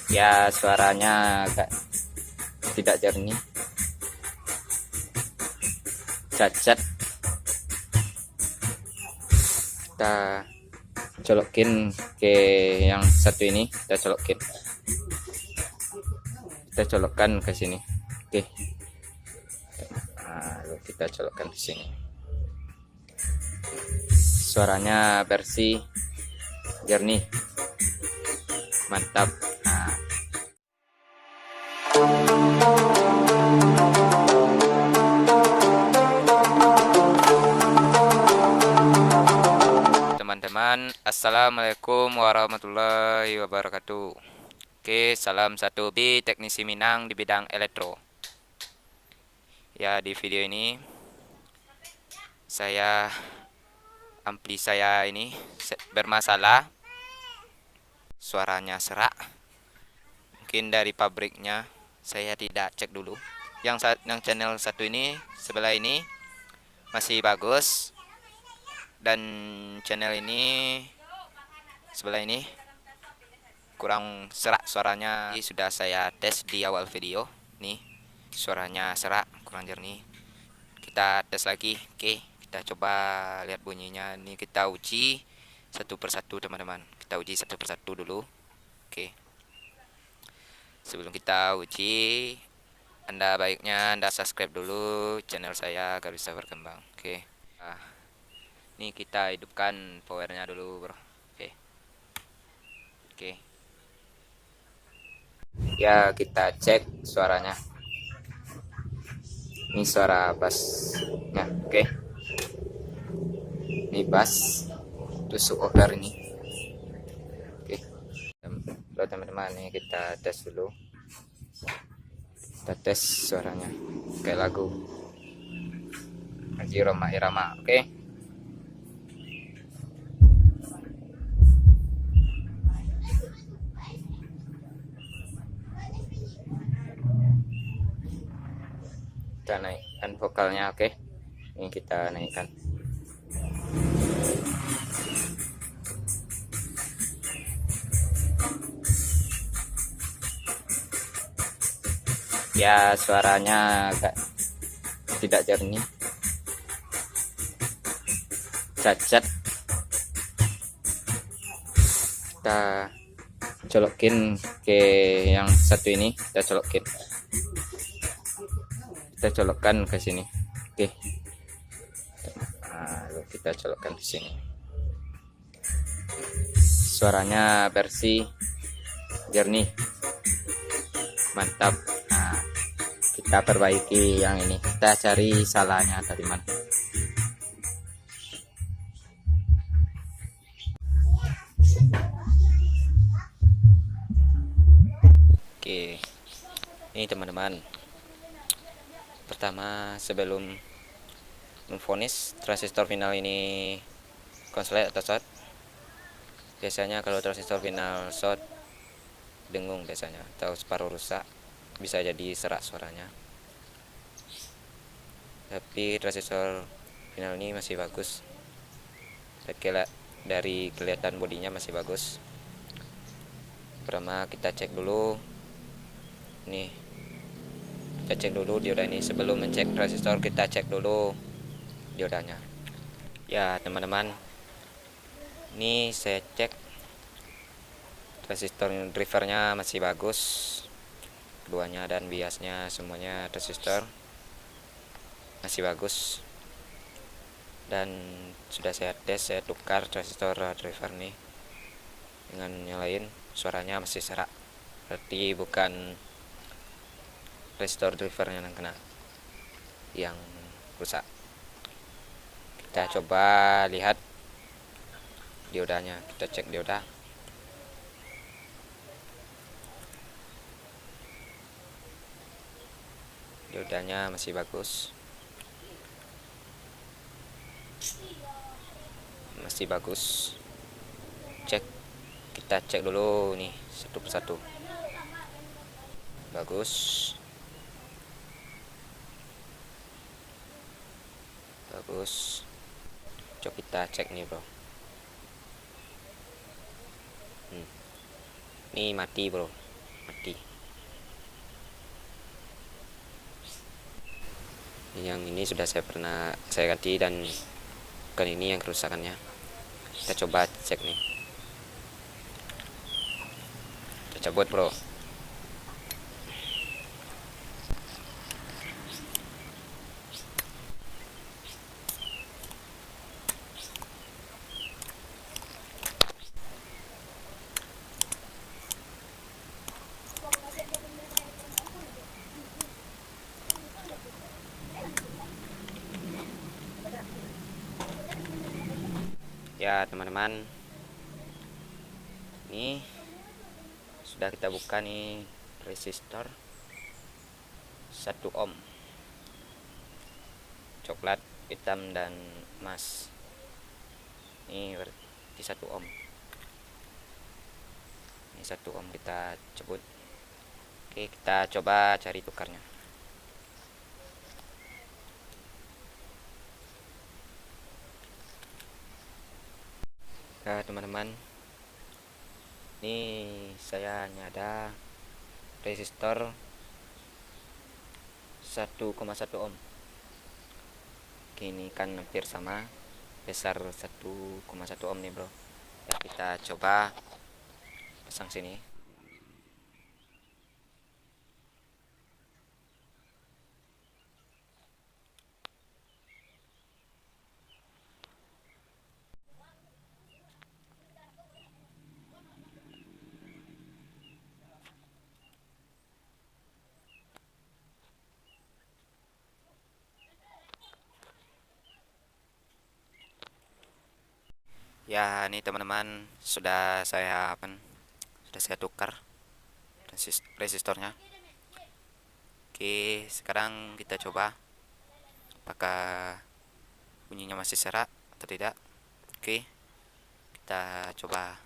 Ya, suaranya agak tidak jernih. Cacat. Kita colokin ke yang satu ini. Kita colokkan ke sini. Oke. Nah, lalu kita colokkan ke sini. Suaranya bersih, jernih, mantap. Nah, teman-teman, assalamualaikum warahmatullahi wabarakatuh. Oke, salam satu B teknisi Minang di bidang elektro. Ya, di video ini ampli saya ini bermasalah, suaranya serak. Mungkin dari pabriknya saya tidak cek dulu. Yang channel satu ini sebelah ini masih bagus, dan channel ini sebelah ini kurang serak suaranya. Ini sudah saya tes di awal video. Nih, suaranya serak, kurang jernih. Kita tes lagi. Oke, kita coba lihat bunyinya. Ini kita uji satu persatu, teman-teman. Kita uji satu persatu dulu. Oke, sebelum kita uji, baiknya Anda subscribe dulu channel saya agar bisa berkembang. Oke. Nah, ini kita hidupkan powernya dulu, bro. Oke. Oke. Ya, kita cek suaranya. Ini suara bassnya. Oke. Ini bass tusuk over ini. Oke. Halo teman-teman, ini kita tes dulu. Kita tes suaranya kayak lagu Haji Roma Irama. Oke. Kita naikkan vokalnya. Oke, ini kita naikkan. Ya, suaranya agak tidak jernih, cacat. Kita colokin ke yang satu ini. Kita colokkan ke sini. Oke. Nah, lalu kita colokkan ke sini. Suaranya bersih, jernih, mantap. Nah, kita perbaiki yang ini. Kita cari salahnya dari mana. Oke, ini teman-teman. Pertama, sebelum memvonis transistor final ini konslet atau short, biasanya kalau transistor final short, dengung biasanya, atau separuh rusak, bisa jadi serak suaranya. Tapi transistor final ini masih bagus. Dari kelihatan bodinya masih bagus. Pertama kita cek dulu. Nih, kita cek dulu dioda ini. Sebelum mencek transistor, kita cek dulu diodanya. Ya teman-teman, ini saya cek transistor drivernya masih bagus, keduanya, dan biasnya semuanya transistor masih bagus. Dan sudah saya tes, saya tukar transistor driver nih dengan yang lain, suaranya masih serak. Berarti bukan transistor drivernya yang kena, yang rusak. Kita coba lihat diodanya. Kita cek dioda. Diodanya masih bagus. Masih bagus. Kita cek dulu nih satu persatu. Bagus. Bagus. Coba kita cek nih, bro. Ini mati, bro. mati. Yang ini sudah saya ganti, dan bukan ini yang kerusakannya. Kita coba cek nih. Kita cabut bro. Ya teman-teman, ini sudah kita buka nih resistor 1 ohm, coklat, hitam, dan emas. Ini berarti 1 ohm. Ini 1 ohm kita cabut. Oke, kita coba cari tukarnya. Nah teman-teman, ini saya hanya ada resistor 1,1 ohm. Ini kan hampir sama, besar 1,1 ohm nih bro. Ya, kita coba pasang sini. Ya ini teman-teman, sudah saya tukar resistornya. Oke, sekarang kita coba apakah bunyinya masih serak atau tidak. Oke, kita coba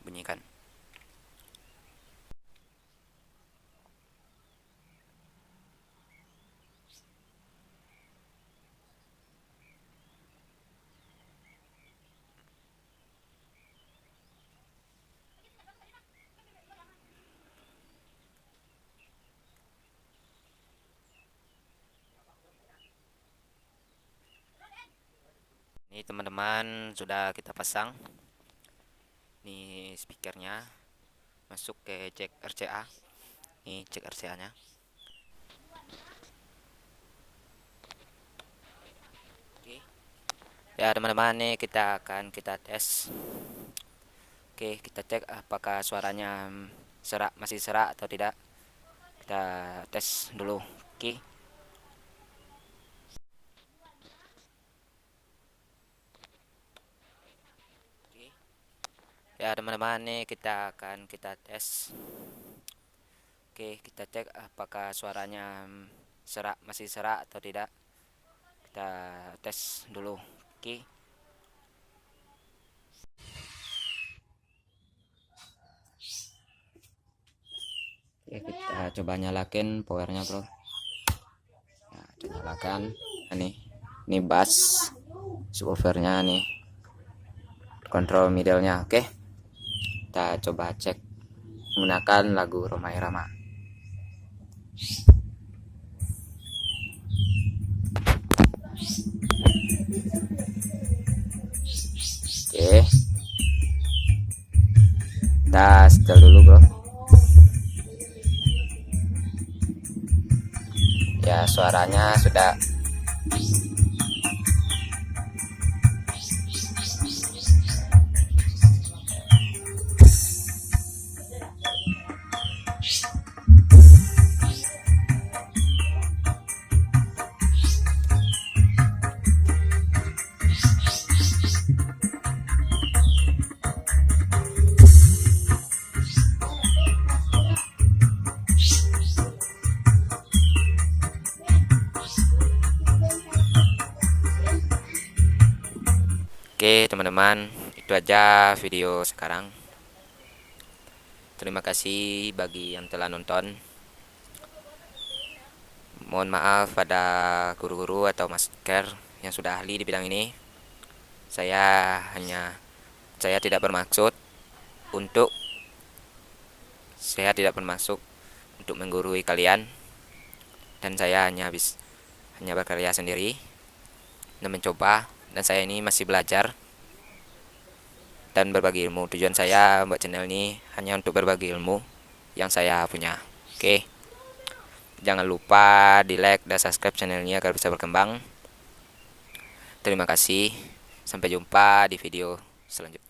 bunyikan. Ini teman-teman, sudah kita pasang. Ini speakernya masuk ke jack RCA. Ini cek RCA nya. Oke. Ya teman-teman, nih kita tes. Oke, kita cek apakah suaranya masih serak atau tidak. Kita tes dulu. Oke. Ya teman-teman, nih kita tes. Oke, kita cek apakah suaranya masih serak atau tidak. Kita tes dulu. Oke. Oke, kita coba nyalakan powernya bro. Ya, kita nyalakan. Ini bass subwoofernya nih, kontrol middle-nya. Oke, kita coba cek menggunakan lagu Rhoma Irama. Oke, kita setel dulu bro. Ya, suaranya sudah Oke teman-teman, itu aja video sekarang. Terima kasih bagi yang telah nonton. Mohon maaf pada guru-guru atau master yang sudah ahli di bidang ini. Saya tidak bermaksud untuk Saya tidak bermaksud untuk menggurui kalian, dan saya hanya berkarya sendiri dan mencoba, dan saya ini masih belajar dan berbagi ilmu. Tujuan saya buat channel ini hanya untuk berbagi ilmu yang saya punya. Oke, jangan lupa di like dan subscribe channel ini agar bisa berkembang. Terima kasih, sampai jumpa di video selanjutnya.